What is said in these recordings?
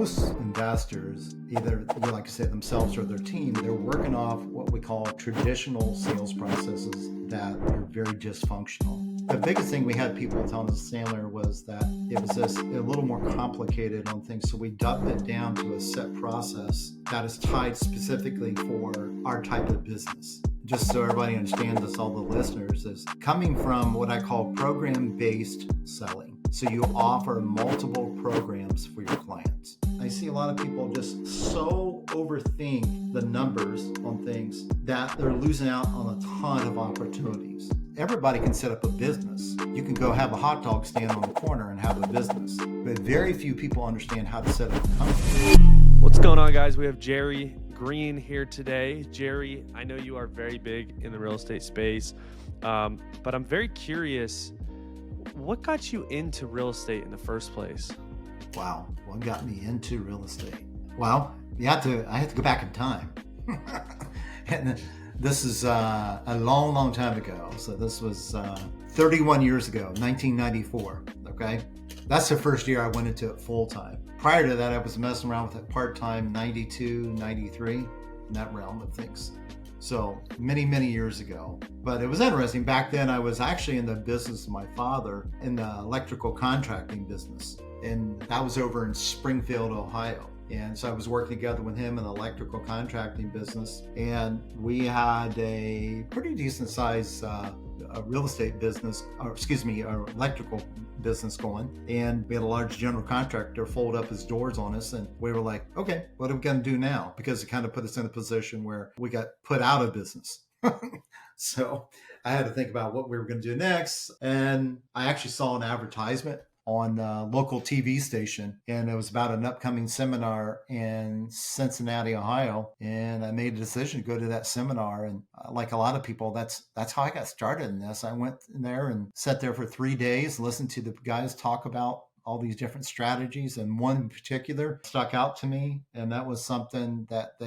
most investors, either like I said, themselves or their team, they're working off what we call traditional sales processes that are very dysfunctional. The biggest thing we had people telling us, Sandler, was that it was just a little more complicated on things. So we dubbed it down to a set process that is tied specifically for our type of business. Just so everybody understands this, all the listeners, is coming from what I call program-based selling. So you offer multiple programs for your clients. I see a lot of people just so overthink the numbers on things that they're losing out on a ton of opportunities. Everybody can set up a business. You can go have a hot dog stand on the corner and have a business, but very few people understand how to set up a company. What's going on, guys? We have Jerry Green here today. Jerry, I know you are very big in the real estate space, but I'm very curious, what got you into real estate in the first place? Wow, what got me into real estate? Well, I had to go back in time. And this is a long time ago. So this was 31 years ago, 1994, okay? That's the first year I went into it full time. Prior to that, I was messing around with it part-time, 92, 93, in that realm of things. So many years ago. But it was interesting. Back then, I was actually in the business of my father in the electrical contracting business. And that was over in Springfield, Ohio. And so I was working together with him in the electrical contracting business. And we had a pretty decent size real estate business, our electrical business going. And we had a large general contractor fold up his doors on us. And we were like, okay, what are we going to do now? Because it kind of put us in a position where we got put out of business. So I had to think about what we were going to do next. And I actually saw an advertisement on a local TV station, and it was about an upcoming seminar in Cincinnati, Ohio. And I made a decision to go to that seminar. And like a lot of people, that's how I got started in this. I went in there and sat there for 3 days, listened to the guys talk about all these different strategies, and one in particular stuck out to me. And that was something that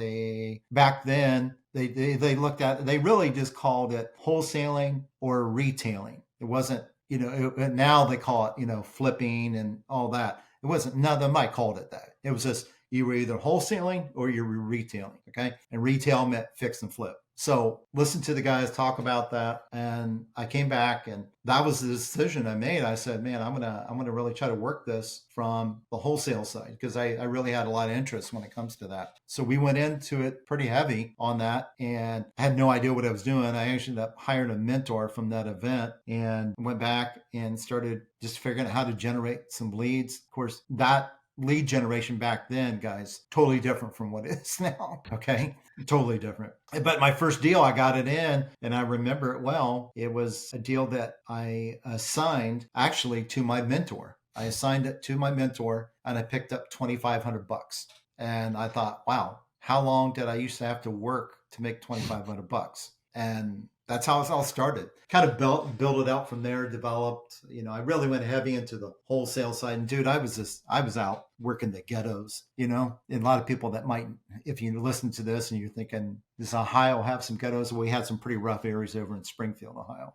back then they looked at. They really just called it wholesaling or retailing. It wasn't, now they call it, flipping and all that. It wasn't, none of them might called it that. It was just, you were either wholesaling or you were retailing, okay? And retail meant fix and flip. So listen to the guys talk about that. And I came back, and that was the decision I made. I said, man, I'm gonna really try to work this from the wholesale side, because I really had a lot of interest when it comes to that. So we went into it pretty heavy on that, and I had no idea what I was doing. I actually ended up hiring a mentor from that event and went back and started just figuring out how to generate some leads. Of course, that lead generation back then, guys, totally different from what it is now. Okay. Totally different. But my first deal, I got it in, and I remember it well. It was a deal that I assigned actually to my mentor. I assigned it to my mentor, and I picked up $2,500. And I thought, wow, how long did I used to have to work to make $2,500? And that's how it all started. Kind of built it out from there, developed, I really went heavy into the wholesale side. And dude, I was out working the ghettos, and a lot of people that might, if you listen to this and you're thinking, does Ohio have some ghettos? We had some pretty rough areas over in Springfield, Ohio.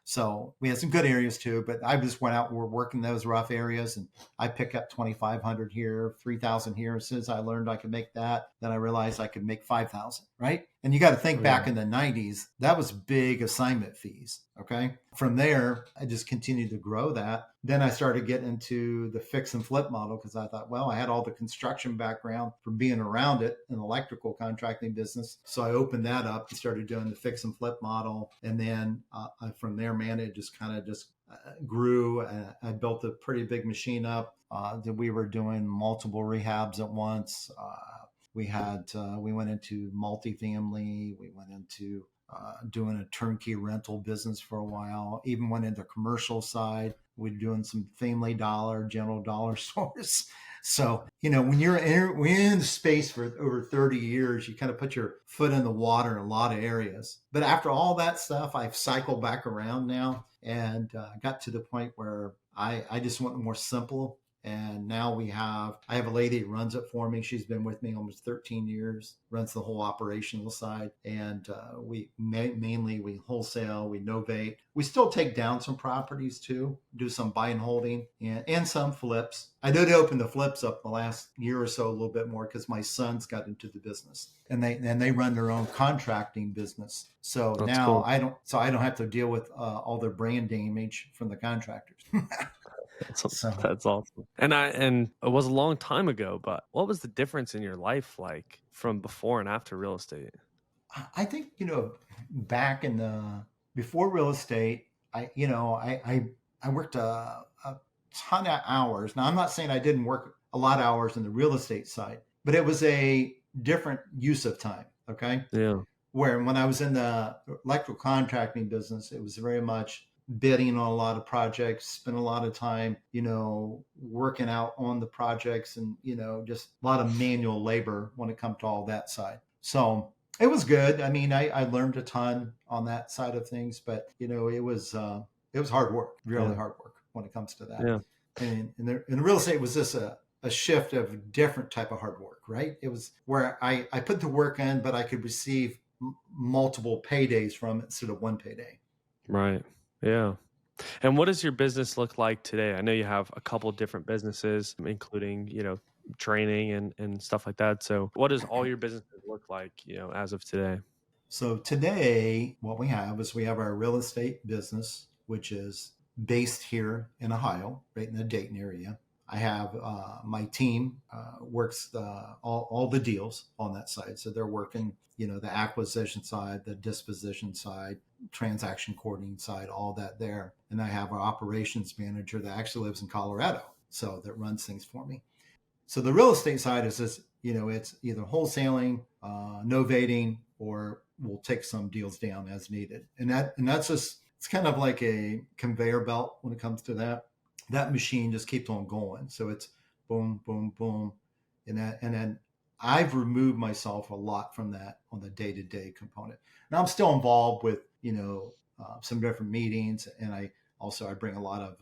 So we had some good areas too, but I just went out, we're working those rough areas, and I pick up 2,500 here, 3,000 here. As soon as I learned I could make that, then I realized I could make 5,000, right? And you got to think back in the 90s, that was big assignment fees. Okay. From there, I just continued to grow that. Then I started getting into the fix and flip model, because I thought, well, I had all the construction background from being around it in the electrical contracting business. So I opened that up and started doing the fix and flip model. And then from there, man, it just kind of grew. I built a pretty big machine up that we were doing multiple rehabs at once. We went into multifamily. We went into doing a turnkey rental business for a while, even went into commercial side. We're doing some Family Dollar, General Dollar stores. So, when you're in the space for over 30 years, you kind of put your foot in the water in a lot of areas. But after all that stuff, I've cycled back around now and got to the point where I just want more simple And now I have a lady who runs it for me. She's been with me almost 13 years, runs the whole operational side. And mainly we wholesale, we novate. We still take down some properties too, do some buy and holding and some flips. I did open the flips up the last year or so a little bit more because my sons got into the business and they run their own contracting business. So That's now cool. I don't have to deal with all the brand damage from the contractors. That's, So that's awesome. And it was a long time ago, but what was the difference in your life like from before and after real estate? I think, back in the before real estate, I worked a ton of hours. Now, I'm not saying I didn't work a lot of hours in the real estate side, but it was a different use of time. Okay. Yeah. Where when I was in the electrical contracting business, it was very much bidding on a lot of projects, spent a lot of time, working out on the projects and, just a lot of manual labor when it comes to all that side. So it was good. I mean, I learned a ton on that side of things, but it was hard work, really Yeah. hard work when it comes to that. Yeah. And in real estate was this a shift of different type of hard work, right? It was where I put the work in, but I could receive multiple paydays from it instead of one payday. Right. Yeah. And what does your business look like today? I know you have a couple different businesses, including, training and stuff like that. So what does all your businesses look like, as of today? So today, what we have our real estate business, which is based here in Ohio, right in the Dayton area. I have my team works all the deals on that side. So they're working, the acquisition side, the disposition side, transaction coordinating side, all that there. And I have our operations manager that actually lives in Colorado, so that runs things for me. So the real estate side is this, it's either wholesaling, novating, or we'll take some deals down as needed. And that's just, it's kind of like a conveyor belt when it comes to that. That machine just keeps on going. So it's boom, boom, boom. And then I've removed myself a lot from that on the day-to-day component. And I'm still involved with, some different meetings. And I bring a lot of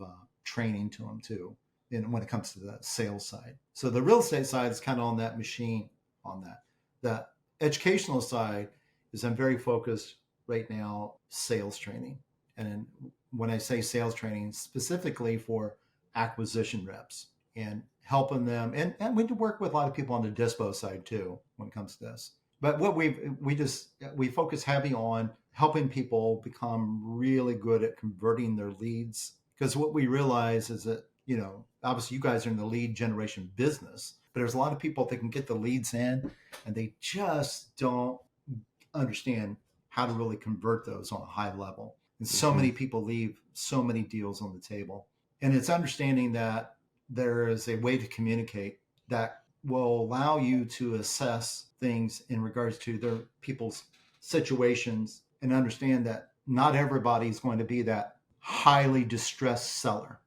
training to them too. And when it comes to the sales side. So the real estate side is kind of on that machine on that. The educational side is I'm very focused right now, sales training. And when I say sales training, specifically for acquisition reps and helping them. And we do work with a lot of people on the dispo side too, when it comes to this. But what we focus heavy on helping people become really good at converting their leads. Because what we realize is that, obviously you guys are in the lead generation business, but there's a lot of people that can get the leads in and they just don't understand how to really convert those on a high level. And so many people leave so many deals on the table. And it's understanding that there is a way to communicate that will allow you to assess things in regards to their people's situations and understand that not everybody's going to be that highly distressed seller.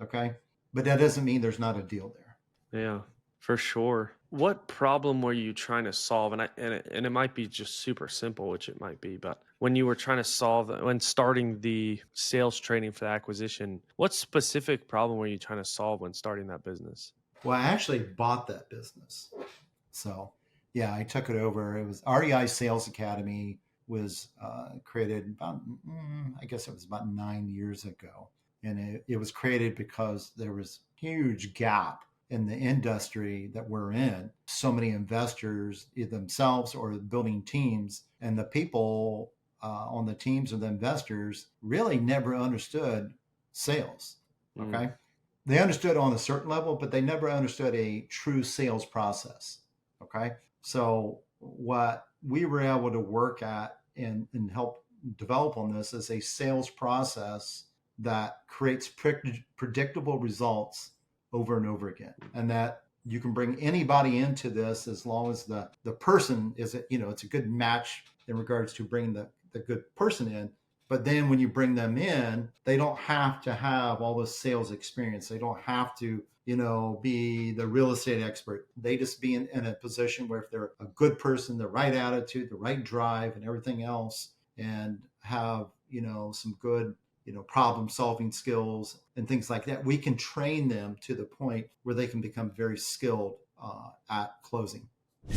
Okay. But that doesn't mean there's not a deal there. Yeah, for sure. What problem were you trying to solve? And it might be just super simple, which it might be, but when you were trying to when starting the sales training for the acquisition, what specific problem were you trying to solve when starting that business? Well, I actually bought that business. So yeah, I took it over. It was REI Sales Academy was created about, I guess it was about 9 years ago. And it was created because there was huge gap in the industry that we're in. So many investors themselves or building teams, and the people on the teams of the investors really never understood sales. Okay. They understood on a certain level, but they never understood a true sales process. Okay. So what we were able to work at and help develop on this is a sales process that creates predictable results over and over again. And that you can bring anybody into this as long as the person is, it's a good match in regards to bringing the good person in. But then when you bring them in, they don't have to have all this sales experience. They don't have to, be the real estate expert. They just be in a position where if they're a good person, the right attitude, the right drive and everything else, and have, some good, problem solving skills and things like that. We can train them to the point where they can become very skilled at closing.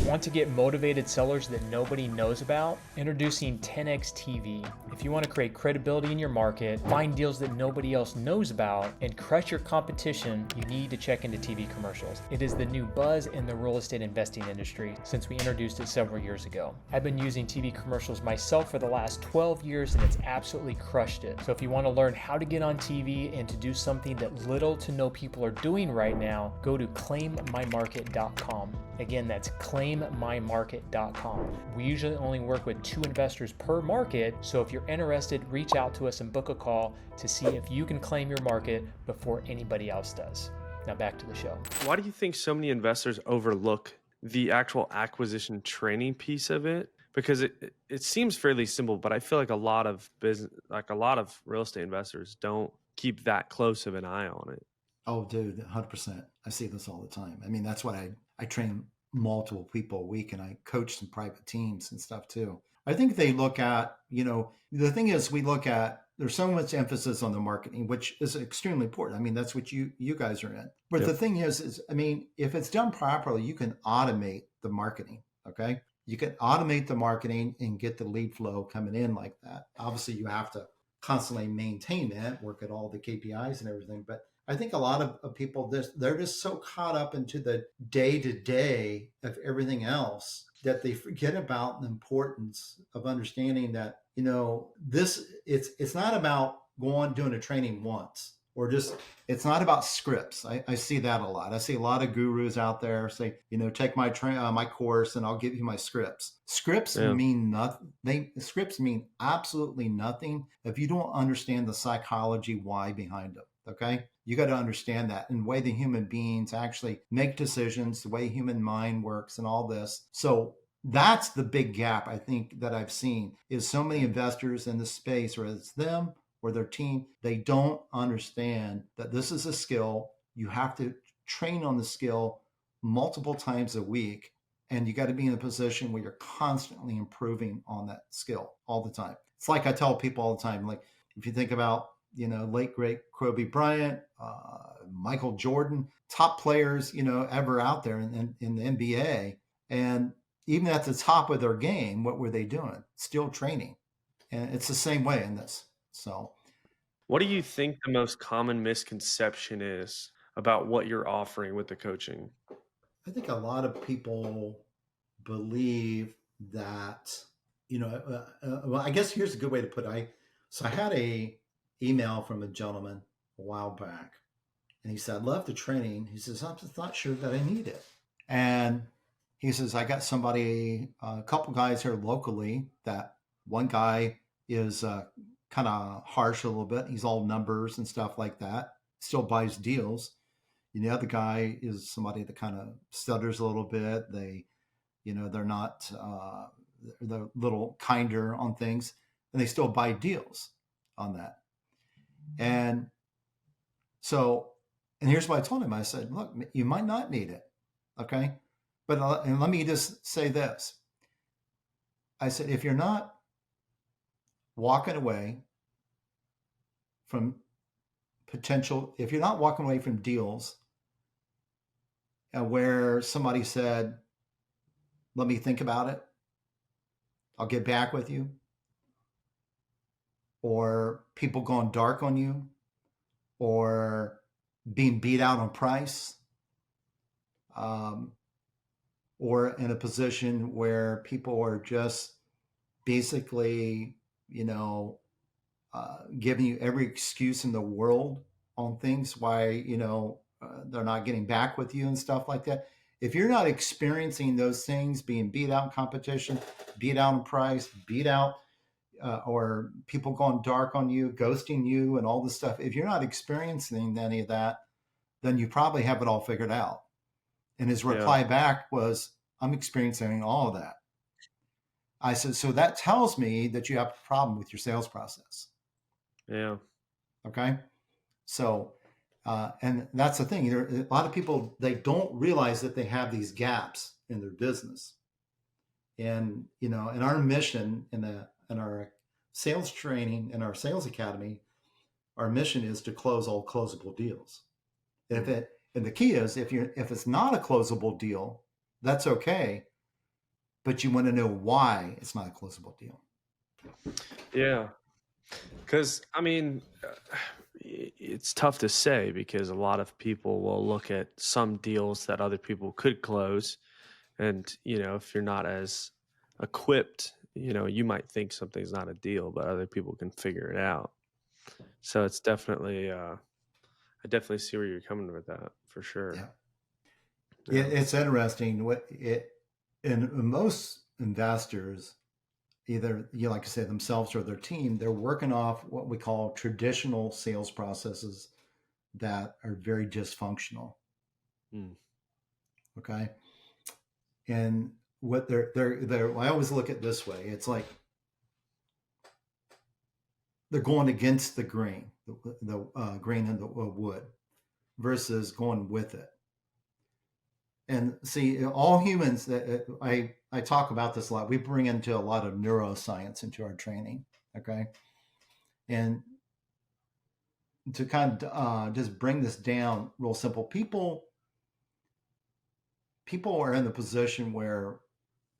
Want to get motivated sellers that nobody knows about? Introducing 10x TV. If you want to create credibility in your market, find deals that nobody else knows about, and crush your competition, you need to check into TV commercials. It is the new buzz in the real estate investing industry since we introduced it several years ago. I've been using TV commercials myself for the last 12 years and it's absolutely crushed it. So if you want to learn how to get on TV and to do something that little to no people are doing right now, go to claimmymarket.com. Again, that's claimmymarket.com. We usually only work with 2 investors per market, so if you're interested, reach out to us and book a call to see if you can claim your market before anybody else does. Now back to the show. Why do you think so many investors overlook the actual acquisition training piece of it? Because it seems fairly simple, but I feel like a lot of real estate investors don't keep that close of an eye on it. Oh, dude, 100%. I see this all the time. I mean, that's what I train multiple people a week, and I coach some private teams and stuff too. I think they look at, the thing is, there's so much emphasis on the marketing, which is extremely important. I mean, that's what you guys are in. But Yep. The thing is, I mean, if it's done properly, you can automate the marketing. Okay. You can automate the marketing and get the lead flow coming in like that. Obviously, you have to constantly maintain that, work at all the KPIs and everything. But I think a lot of people, they're just so caught up into the day-to-day of everything else that they forget about the importance of understanding that, it's not about doing a training once, or just, it's not about scripts. I see that a lot. I see a lot of gurus out there say, take my my course and I'll give you my scripts. Scripts Yeah. mean nothing. Scripts mean absolutely nothing if you don't understand the psychology why behind them. Okay. You got to understand that, and the way the human beings actually make decisions, the way human mind works and all this. So that's the big gap I think that I've seen, is so many investors in this space, whether it's them or their team, they don't understand that this is a skill. You have to train on the skill multiple times a week, and you got to be in a position where you're constantly improving on that skill all the time. It's like I tell people all the time, like, if you think about, late great Kobe Bryant, Michael Jordan, top players, ever out there in the NBA. And even at the top of their game, what were they doing? Still training. And it's the same way in this. So, What do you think the most common misconception is about what you're offering with the coaching? I think a lot of people believe that, well, I guess here's a good way to put it. So I had a email from a gentleman a while back, and he said, I love the training. He says, I'm just not sure that I need it. And he says, I got somebody, a couple guys here locally, that one guy is kind of harsh a little bit. He's all numbers and stuff like that, still buys deals. And the other guy is somebody that kind of stutters a little bit. They're not, they're a little kinder on things, and they still buy deals on that. And so, and here's what I told him. I said, look, you might not need it. Okay. But and let me just say this. I said, if you're not walking away from if you're not walking away from deals where somebody said, let me think about it, I'll get back with you, or people going dark on you, or being beat out on price, or in a position where people are just basically, giving you every excuse in the world on things why, they're not getting back with you and stuff like that. If you're not experiencing those things, being beat out in competition, beat out in price, beat out, or people going dark on you, ghosting you, and all this stuff, if you're not experiencing any of that, then you probably have it all figured out. And his reply back was, I'm experiencing all of that. I said, so that tells me that you have a problem with your sales process. Yeah. Okay. So, and that's the thing. A lot of people, they don't realize that they have these gaps in their business. And, in our mission in our sales training, in our sales academy, our mission is to close all closable deals. Mm. And the key is if it's not a closable deal, that's okay, but you want to know why it's not a closable deal. Yeah. Because, I mean, it's tough to say because a lot of people will look at some deals that other people could close. And, if you're not as equipped, you might think something's not a deal, but other people can figure it out. So it's definitely, I definitely see where you're coming with that for sure. Yeah. Yeah. It's interesting. And most investors, either like I say themselves or their team, they're working off what we call traditional sales processes that are very dysfunctional. Mm. Okay, and what I always look at it this way. It's like they're going against the grain, the grain in the wood, versus going with it. And see, all humans, I talk about this a lot. We bring into a lot of neuroscience into our training. Okay, and to kind of just bring this down real simple, people are in the position where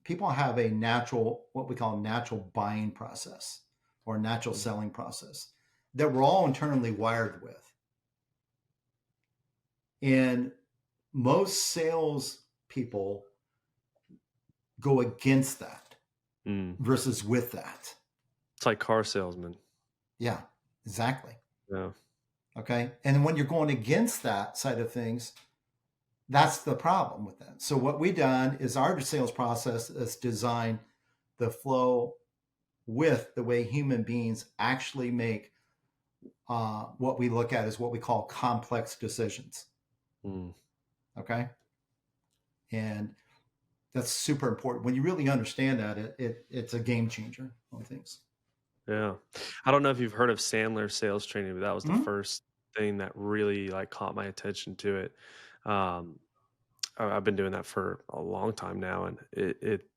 people have a natural, what we call a natural buying process or natural selling process that we're all internally wired with. And most sales people go against that versus with that. It's like car salesmen. Yeah, exactly. Yeah. Okay. And when you're going against that side of things, that's the problem with that. So what we've done is our sales process is designed the flow with the way human beings actually make what we look at as what we call complex decisions. Okay. And that's super important. When you really understand that, it's a game changer on things. Yeah. I don't know if you've heard of Sandler sales training, but that was the first thing that really caught my attention to it. I've been doing that for a long time now, and it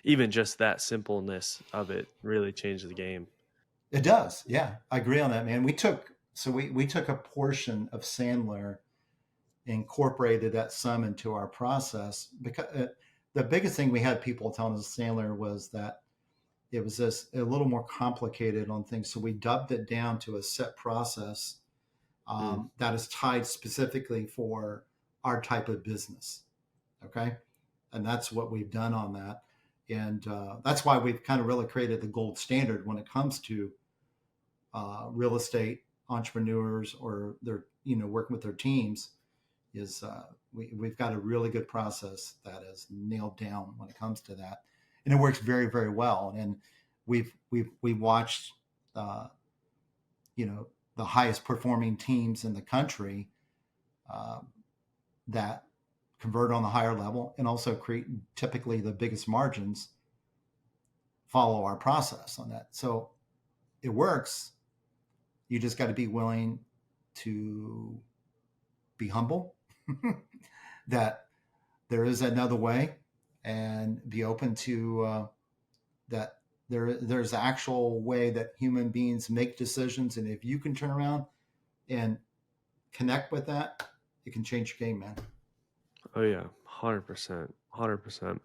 even just that simpleness of it really changed the game. It does. Yeah, I agree on that, man. We took a portion of Sandler, incorporated that some into our process, because the biggest thing we had people telling us Sandler was that it was just a little more complicated on things. So we dubbed it down to a set process that is tied specifically for our type of business. Okay. And that's what we've done on that. And that's why we've kind of really created the gold standard when it comes to real estate entrepreneurs or their, working with their teams. Is we've got a really good process that is nailed down when it comes to that, and it works very, very well. And we've watched the highest performing teams in the country that convert on the higher level and also create typically the biggest margins follow our process on that. So it works. You just got to be willing to be humble that there is another way, and be open to that there's actual way that human beings make decisions. And if you can turn around and connect with that, it can change your game, man. Oh yeah, 100%, 100%.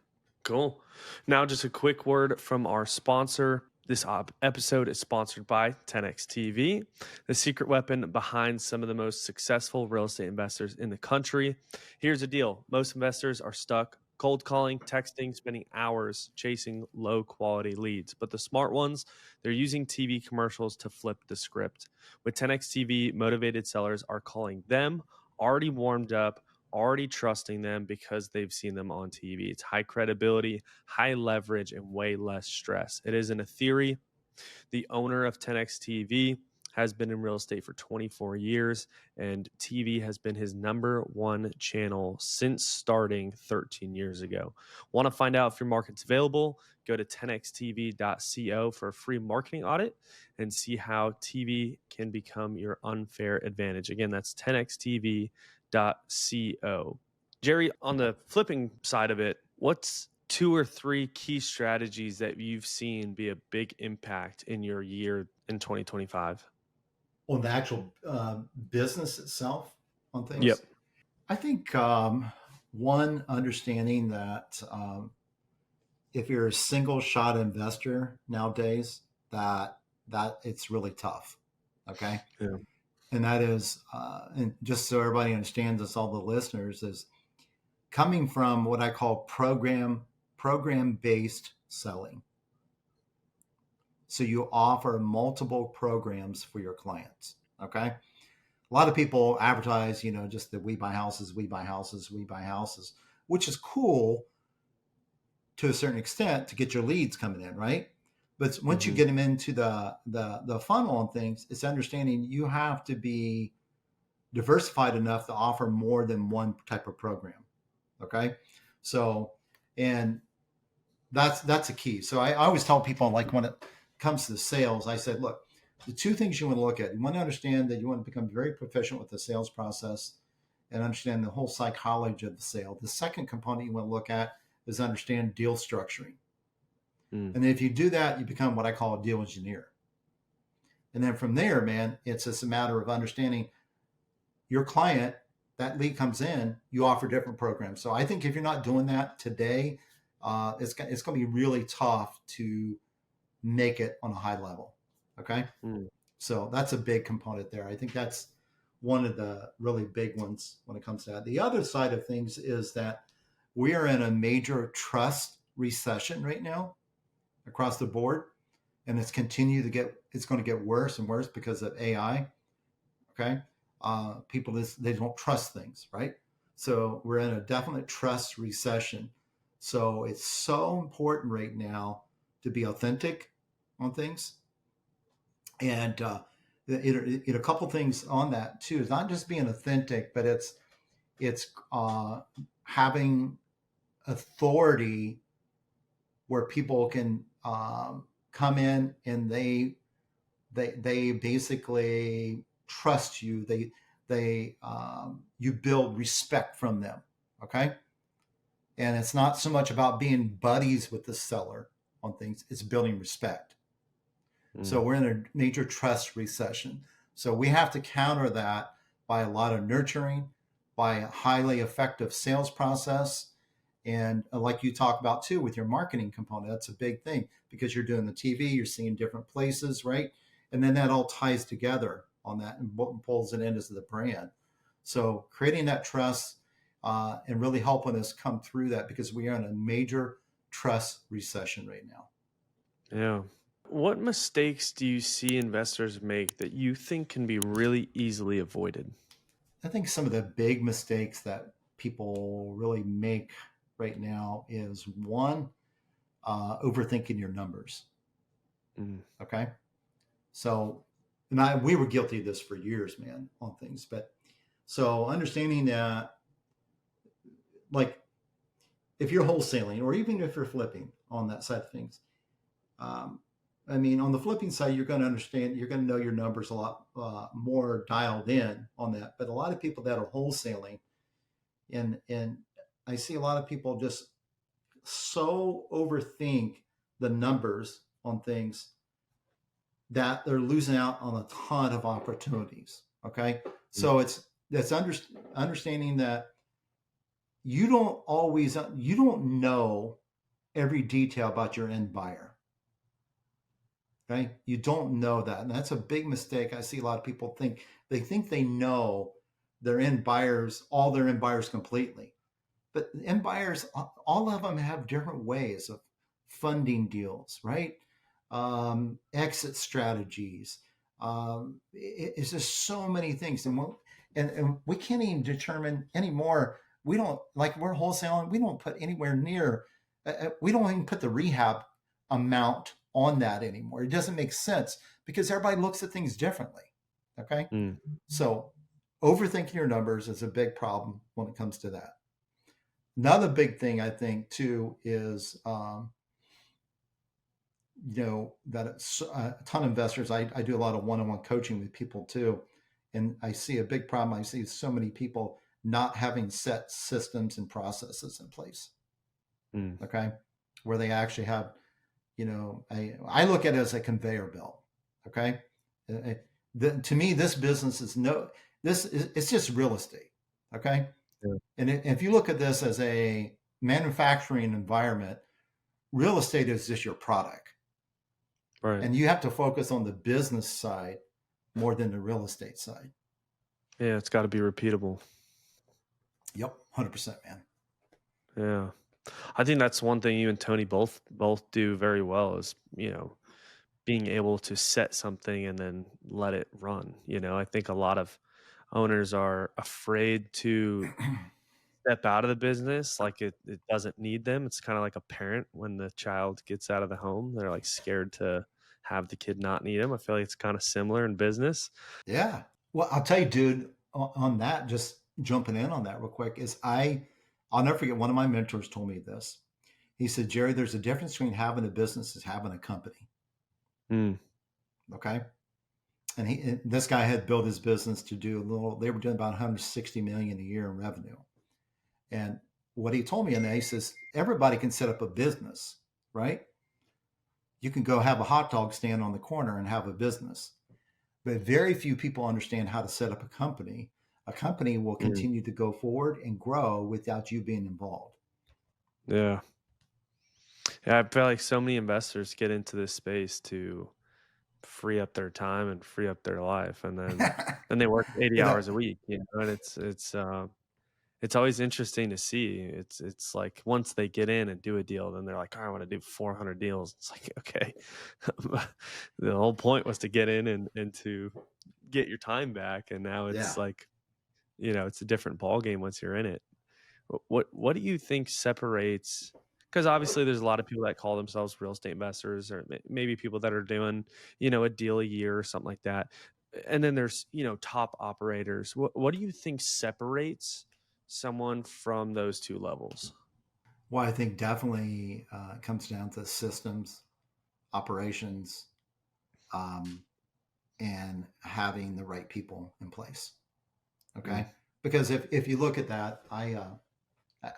Cool. Now, just a quick word from our sponsor. This episode is sponsored by 10X TV, the secret weapon behind some of the most successful real estate investors in the country. Here's the deal. Most investors are stuck cold calling, texting, spending hours chasing low quality leads. But the smart ones, they're using TV commercials to flip the script. With 10X TV, motivated sellers are calling them already warmed up, already trusting them because they've seen them on TV. It's high credibility, high leverage, and way less stress. It isn't a theory. The owner of 10X TV has been in real estate for 24 years, and TV has been his #1 channel since starting 13 years ago. Want to find out if your market's available? Go to 10xtv.co for a free marketing audit and see how TV can become your unfair advantage. Again, that's 10xtv.co. Jerry, on the flipping side of it, what's 2 or 3 key strategies that you've seen be a big impact in your year in 2025? on the actual business itself on Yep. things. I think one understanding that if you're a single shot investor nowadays, that it's really tough. Okay, Yeah. and that is, and just so everybody understands this, all the listeners, is coming from what I call program based selling. So you offer multiple programs for your clients. Okay. A lot of people advertise, just that we buy houses, we buy houses, we buy houses, which is cool to a certain extent to get your leads coming in, right? But once you Hmm. get them into the funnel and things, it's understanding you have to be diversified enough to offer more than one type of program. Okay, so and that's a key. So I always tell people, like, when it comes to the sales, I said, look, the two things you want to look at, you want to understand that you want to become very proficient with the sales process and understand the whole psychology of the sale. The second component you want to look at is understand deal structuring. Mm. And if you do that, you become what I call a deal engineer. And then from there, man, it's just a matter of understanding your client. That lead comes in, you offer different programs. So I think if you're not doing that today, it's going to be really tough to make it on a high level. Okay. Mm. So that's a big component there. I think that's one of the really big ones when it comes to that. The other side of things is that we are in a major trust recession right now across the board, and it's going to get worse and worse because of AI. Okay, people they don't trust things, right? So we're in a definite trust recession. So it's so important right now to be authentic on things, and a couple things on that too. It's not just being authentic, but it's having authority where people can come in and they basically trust you. They you build respect from them. Okay, and it's not so much about being buddies with the seller on things. It's building respect. So Mm. we're in a major trust recession. So we have to counter that by a lot of nurturing, by a highly effective sales process. And like you talk about too with your marketing component, that's a big thing because you're doing the TV, you're seeing different places, right? And then that all ties together on that and pulls it into the brand. So creating that trust and really helping us come through that because we are in a major trust recession right now. Yeah. What mistakes do you see investors make that you think can be really easily avoided? I think some of the big mistakes that people really make right now is one, overthinking your numbers. Mm. Okay. So, we were guilty of this for years, man, on things. But so understanding that, like, if you're wholesaling or even if you're flipping on that side of things, um, on the flipping side, you're going to understand, you're going to know your numbers a lot more dialed in on that. But a lot of people that are wholesaling, and I see a lot of people just so overthink the numbers on things that they're losing out on a ton of opportunities. Okay, Mm. so it's understanding that you don't know every detail about your end buyer. Okay, you don't know that, and that's a big mistake. I see a lot of people think they know all their end buyers completely. But end buyers, all of them have different ways of funding deals, right? Exit strategies. It's just so many things, and we can't even determine anymore. We don't, like, we're wholesaling. We don't put anywhere near. We don't even put the rehab amount on that anymore. It doesn't make sense because everybody looks at things differently. Okay, Mm. so overthinking your numbers is a big problem when it comes to that. Another big thing I think too is, that a ton of investors. I do a lot of one-on-one coaching with people too, and I see a big problem. I see so many people not having set systems and processes in place. Mm. Okay, where they actually have, I look at it as a conveyor belt. Okay, To me, this business is it's just real estate. Okay. Yeah. And if you look at this as a manufacturing environment, real estate is just your product. Right. And you have to focus on the business side more than the real estate side. Yeah, it's got to be repeatable. Yep, 100%, man. Yeah. I think that's one thing you and Tony both do very well is, being able to set something and then let it run. I think a lot of owners are afraid to step out of the business, like it doesn't need them. It's kind of like a parent when the child gets out of the home, they're like scared to have the kid not need them. I feel like it's kind of similar in business. Yeah. Well, I'll tell you, dude, on that, just jumping in on that real quick, I'll never forget one of my mentors told me this. He said, Jerry, there's a difference between having a business and having a company. Mm. Okay. And this guy had built his business to do they were doing about 160 million a year in revenue. And what he told me, and he says, everybody can set up a business, right? You can go have a hot dog stand on the corner and have a business. But very few people understand how to set up a company. A company will continue to go forward and grow without you being involved. Yeah. Yeah, I feel like so many investors get into this space to free up their time and free up their life, and then they work 80 hours a week, and it's always interesting to see. It's like once they get in and do a deal, then they're like, oh, I want to do 400 deals. It's like, okay, the whole point was to get in and to get your time back, and now it's like, it's a different ball game once you're in it. What do you think separates? Because obviously there's a lot of people that call themselves real estate investors, or maybe people that are doing, a deal a year or something like that. And then there's, top operators. What do you think separates someone from those two levels? Well, I think definitely it comes down to systems, operations, and having the right people in place. Okay. Because if you look at that,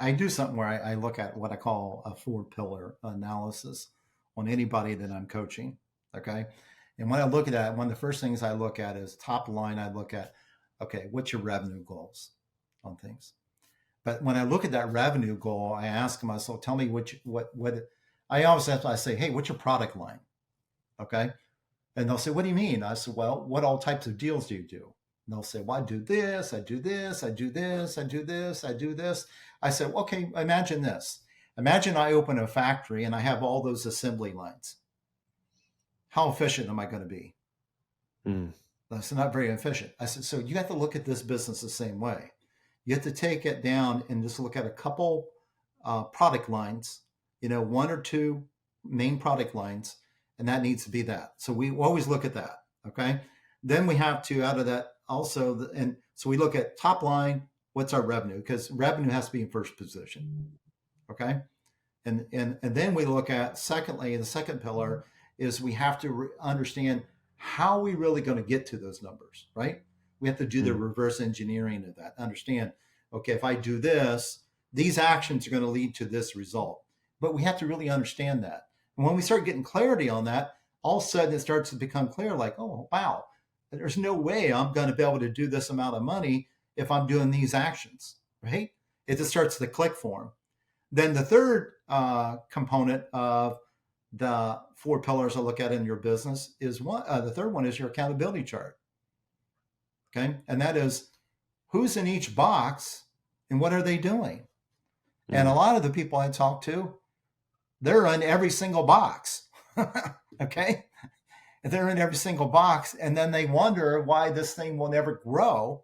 I do something where I look at what I call a 4-pillar analysis on anybody that I'm coaching. Okay. And when I look at that, one of the first things I look at is top line. I look at, okay, what's your revenue goals on things? But when I look at that revenue goal, I ask myself, tell me what I always have to, I say, hey, what's your product line? Okay. And they'll say, what do you mean? I said, well, what all types of deals do you do? And they'll say, well, I do this, I do this, I do this, I do this, I do this. I said, okay, imagine this. Imagine I open a factory and I have all those assembly lines. How efficient am I going to be? That's not very efficient. I said, so you have to look at this business the same way. You have to take it down and just look at a couple product lines, one or two main product lines, and that needs to be that. So we always look at that. Okay. Then we have to, out of that also, and so we look at top line, what's our revenue? Because revenue has to be in first position. Okay. And then we look at, secondly, the second pillar is we have to understand how we really going to get to those numbers, right? We have to do the reverse engineering of that. Understand, okay, if I do this, these actions are going to lead to this result. But we have to really understand that. And when we start getting clarity on that, all of a sudden it starts to become clear, like, oh, wow, there's no way I'm going to be able to do this amount of money if I'm doing these actions, right? It just starts to click for them. Then the third component of the 4 pillars I look at in your business is the third one is your accountability chart. Okay. And that is who's in each box and what are they doing? And a lot of the people I talk to, they're in every single box. Okay. They're in every single box. And then they wonder why this thing will never grow.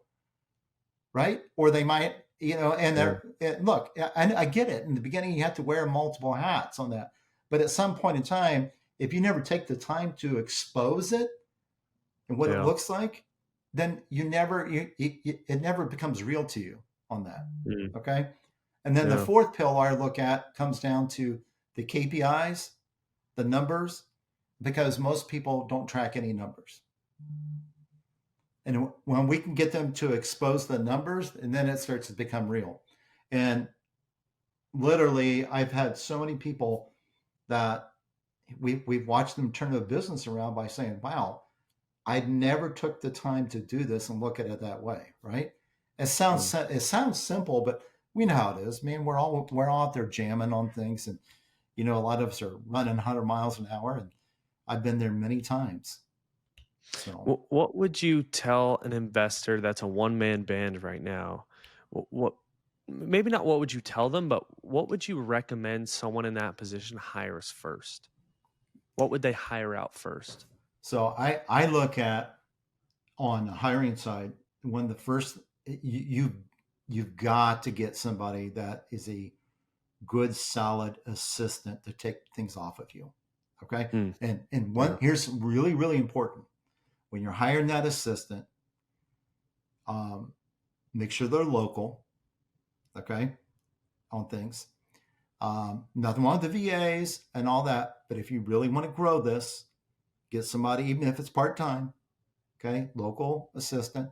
Right. Or they might, look, I get it. In the beginning, you have to wear multiple hats on that. But at some point in time, if you never take the time to expose it and what it looks like, then it never becomes real to you on that. Okay. And then the fourth pillar I look at comes down to the KPIs, the numbers, because most people don't track any numbers. And when we can get them to expose the numbers, and then it starts to become real. And literally, I've had so many people that we've watched them turn their business around by saying, wow, I never took the time to do this and look at it that way, right? Mm. It sounds simple, but we know how it is, man. We're all out there jamming on things, and a lot of us are running 100 miles an hour, and I've been there many times. So, What would you tell an investor that's a one-man band right now? What maybe not what would you tell them, but what would you recommend someone in that position hires first? What would they hire out first? I look at, on the hiring side, when the first you've got to get somebody that is a good solid assistant to take things off of you. Okay. Mm, And one yeah. here's really, really important: when you're hiring that assistant, um, make sure they're local. Okay. On things, nothing wrong with the VAs and all that, but if you really want to grow this, get somebody, even if it's part-time. Okay. Local assistant.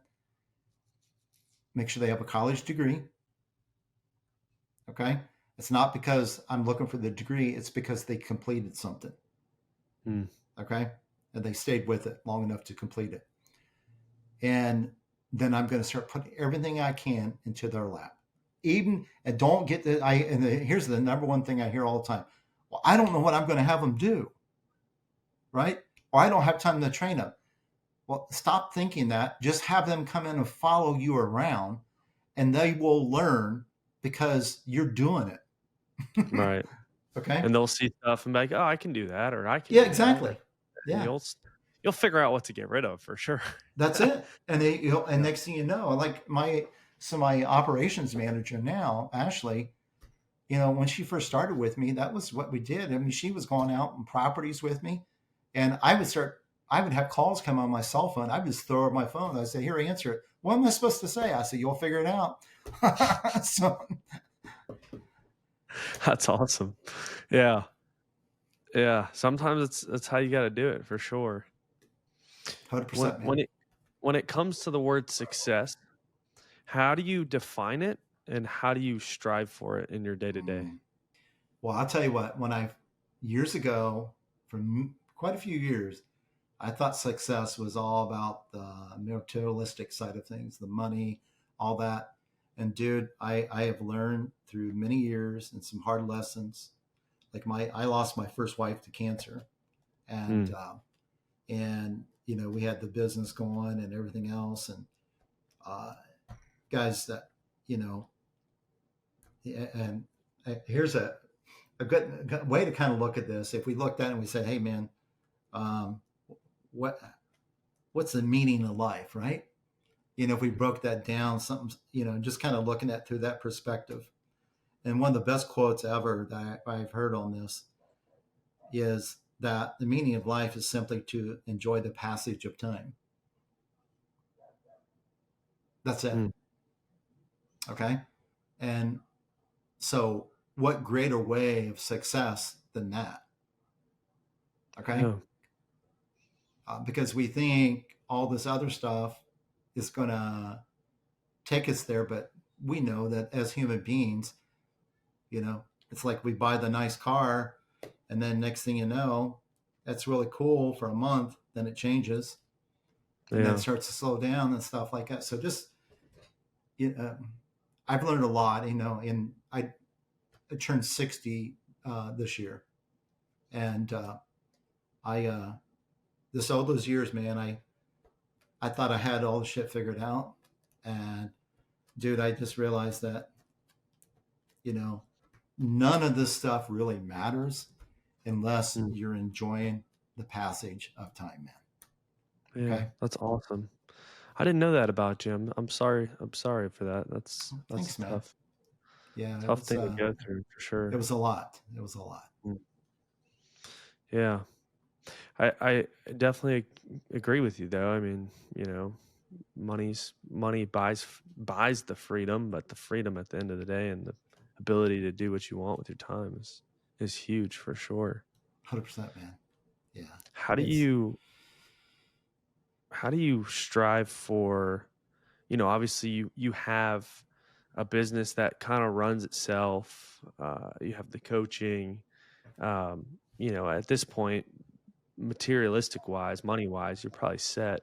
Make sure they have a college degree. Okay. It's not because I'm looking for the degree, it's because they completed something. Mm, Okay. And they stayed with it long enough to complete it. And then I'm going to start putting everything I can into their lap. Even, and don't get the, here's the number one thing I hear all the time. Well, I don't know what I'm going to have them do. Right. Or I don't have time to train them. Well, stop thinking that. Just have them come in and follow you around, and they will learn because you're doing it. right. Okay. And they'll see stuff and be like, "Oh, I can do that," or "I can Yeah, do that," exactly. and Yeah, you'll figure out what to get rid of for sure. that's it. And and Yeah. next thing you know, like my operations manager now, Ashley, when she first started with me, that was what we did. I mean, she was going out on properties with me, and I would have calls come on my cell phone. I would just throw her my phone. I'd say, "Here, answer it." What am I supposed to say? I said, "You'll figure it out." So, That's awesome. Yeah. Yeah. Sometimes that's how you gotta do it for sure. When 100%, when man. it when it comes to the word success, how do you define it and how do you strive for it in your day to day? Mm. Well, I'll tell you what, years ago, for quite a few years, I thought success was all about the materialistic side of things, the money, all that. And dude, I have learned through many years and some hard lessons. Like I lost my first wife to cancer, and Mm, we had the business going and everything else, and uh, guys that you know, and here's a good way to kind of look at this. If we looked at it and we said, "Hey, man, um, what what's the meaning of life?" Right? If we broke that down, something, just kind of looking at through that perspective. And one of the best quotes ever that I've heard on this is that the meaning of life is simply to enjoy the passage of time. That's it. mm, Okay. And so, what greater way of success than that? Okay. yeah, Because we think all this other stuff is going to take us there, but we know that as human beings, it's like we buy the nice car, and then next thing you know, that's really cool for a month, then it changes, and then it yeah, starts to slow down and stuff like that. So just, you know, I've learned a lot, and I turned 60 this year, and I this all those years, man, I thought I had all the shit figured out, and dude, I just realized that you know none of this stuff really matters unless mm, you're enjoying the passage of time, man. yeah. Okay. That's awesome. I didn't know that about you. I'm sorry. I'm sorry for that. That's Thanks, a man. Yeah, tough thing to go through for it sure. was a lot. It was a lot. Mm, yeah. I definitely agree with you though. I mean, money buys the freedom, but the freedom at the end of the day and the ability to do what you want with your time is huge for sure. 100%, man. Yeah. How do It's you how do you strive for, obviously you have a business that kind of runs itself. You have the coaching. At this point, materialistic wise, money wise, you're probably set.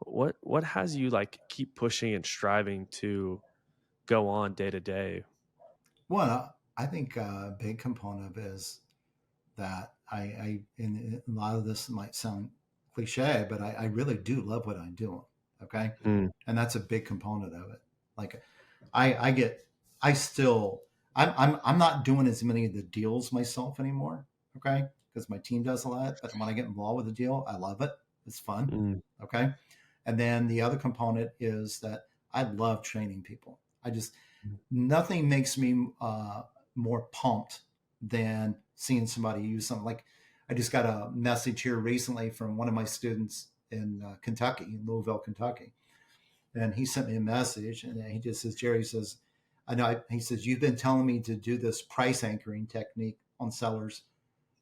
What has you like keep pushing and striving to go on day to day? Well, I think a big component of it is that and a lot of this might sound cliche, but I really do love what I'm doing. Okay. Mm, And that's a big component of it. Like I get, I still, I'm not doing as many of the deals myself anymore. Okay. Because my team does a lot, but when I get involved with a deal, I love it. It's fun. mm, Okay. And then the other component is that I love training people. I just, nothing makes me more pumped than seeing somebody use something. Like I just got a message here recently from one of my students in Kentucky, in Louisville, Kentucky, and he sent me a message, and he just says, Jerry says, I know. He says you've been telling me to do this price anchoring technique on sellers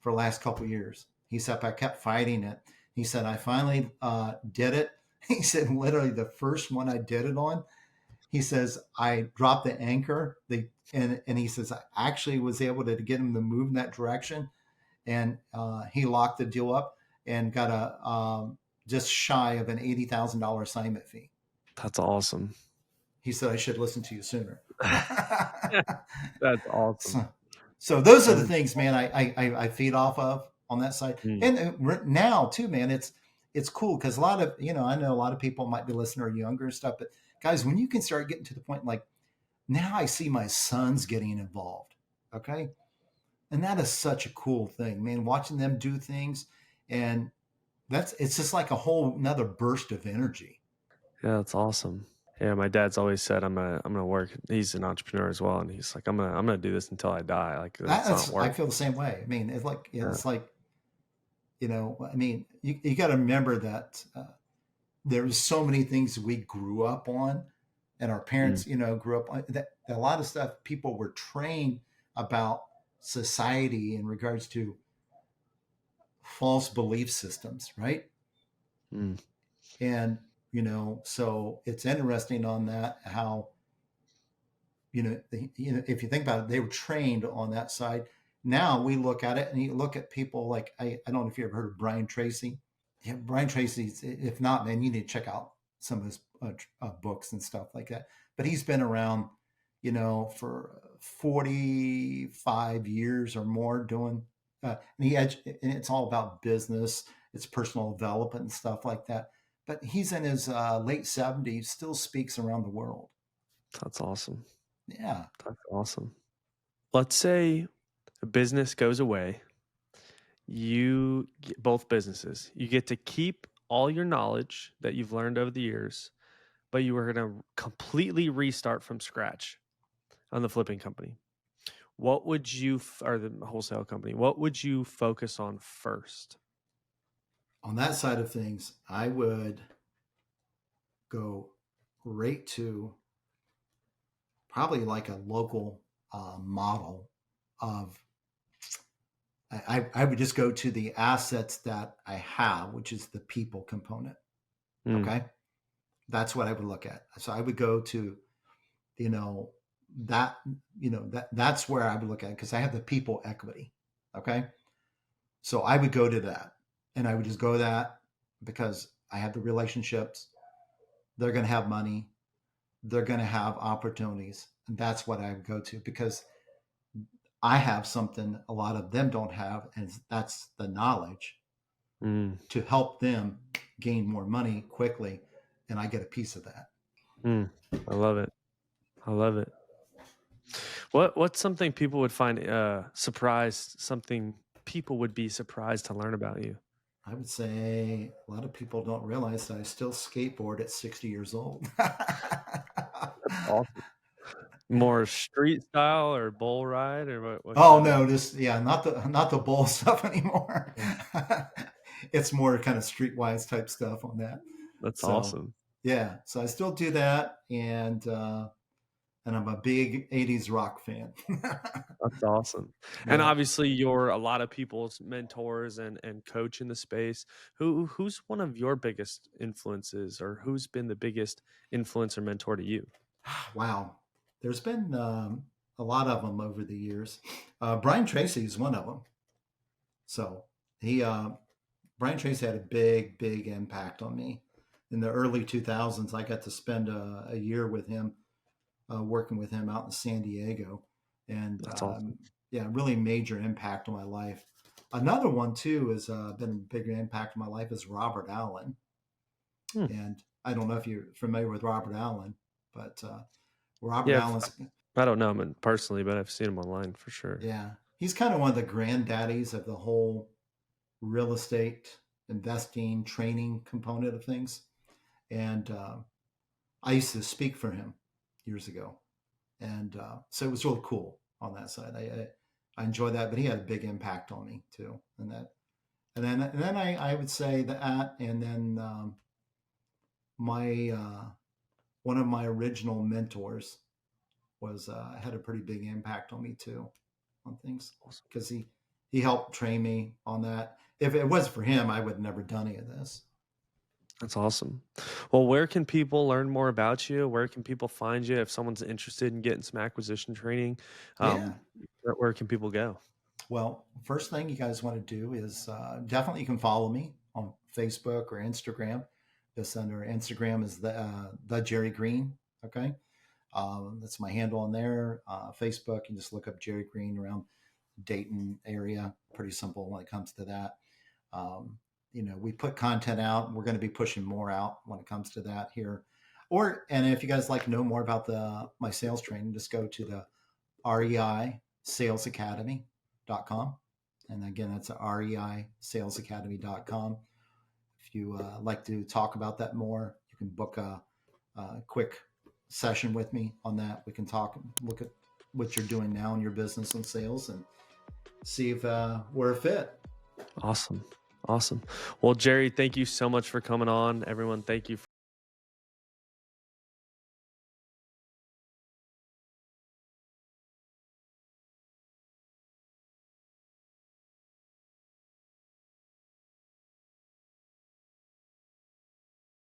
for the last couple of years. He said I kept fighting it. He said I finally did it. He said literally the first one I did it on, he says I dropped the anchor, and he says I actually was able to get him to move in that direction, and he locked the deal up and got a just shy of an $80,000 assignment fee. that's awesome. He said I should listen to you sooner. That's awesome. so those are the Um, things, man. I feed off of on that side, mm, and now too, man. It's cool because a lot of I know a lot of people might be listening or younger and stuff, but guys, when you can start getting to the point like now, I see my sons getting involved. Okay, and that is such a cool thing, man. Watching them do things, and it's just like a whole another burst of energy. yeah, that's awesome. Yeah, my dad's always said I'm gonna work. He's an entrepreneur as well, and he's like I'm gonna do this until I die. Like it's not I work. feel the same way. I mean, Yeah. it's like I mean, you got to remember that there's so many things we grew up on, and our Mm, parents, grew up on that. A lot of stuff people were trained about society in regards to false belief systems, right? mm, And so it's interesting on that how if you think about it, they were trained on that side. Now we look at it and you look at people like I don't know if you ever heard of Brian Tracy. Yeah, Brian Tracy. If not, man, you need to check out some of his books and stuff like that. But he's been around, for 45 years or more doing, and it's all about business, it's personal development and stuff like that. But he's in his late 70s, still speaks around the world. that's awesome. Yeah. That's awesome. Let's say a business goes away. Both businesses, you get to keep all your knowledge that you've learned over the years, but you were going to completely restart from scratch on the flipping company. What would you, or the wholesale company, what would you focus on first? On that side of things, I would go right to probably like a local model of. I would just go to the assets that I have, which is the people component. Mm, Okay, that's what I would look at. So I would go to, you know, that that's where I would look at because I have the people equity. Okay, so I would go to that, and I would just go to that because I have the relationships. They're going to have money. They're going to have opportunities, and that's what I would go to because I have something a lot of them don't have, and that's the knowledge mm, to help them gain more money quickly, and I get a piece of that. mm. I love it. I love it. What's something people would find surprised, something people would be surprised to learn about you? I would say a lot of people don't realize that I still skateboard at 60 years old. Awesome. More street style or bull ride or what Oh kind of? no, just yeah, not the bull stuff anymore. Yeah, It's more kind of streetwise type stuff on that. that's So awesome. yeah, so I still do that, and I'm a big '80s rock fan. That's awesome. And Yeah. obviously you're a lot of people's mentors and coach in the space. Who's one of your biggest influences or who's been the biggest influence or mentor to you? Wow. There's been a lot of them over the years. Brian Tracy is one of them. So he Brian Tracy had a big impact on me. In the early 2000s, I got to spend a year with him, working with him out in San Diego, and That's awesome. yeah, really major impact on my life. Another one too has been a bigger impact on my life is Robert Allen, Hmm. and I don't know if you're familiar with Robert Allen, but Robert Yeah, Allen's I don't know him personally, but I've seen him online for sure. yeah, he's kind of one of the granddaddies of the whole real estate investing training component of things, and I used to speak for him years ago, and so it was really cool on that side. I enjoy that, but he had a big impact on me too, and that, and then I would say that, and then my one of my original mentors was had a pretty big impact on me too, on things, Awesome. because he helped train me on that. If it wasn't for him, I would have never done any of this. That's awesome. Well, where can people learn more about you? Where can people find you if someone's interested in getting some acquisition training? Yeah. Where can people go? Well, first thing you guys want to do is definitely you can follow me on Facebook or Instagram. Just under Instagram is the Jerry Green. Okay, that's my handle on there. Facebook, you just look up Jerry Green around Dayton area. Pretty simple when it comes to that. We put content out. We're going to be pushing more out when it comes to that here. And if you guys like to know more about my sales training, just go to the reisalesacademy.com. And again, that's reisalesacademy.com. If you like to talk about that more, you can book a quick session with me on that. We can talk, look at what you're doing now in your business and sales, and see if we're a fit. Awesome. Awesome. Well, Jerry, thank you so much for coming on. Everyone, thank you for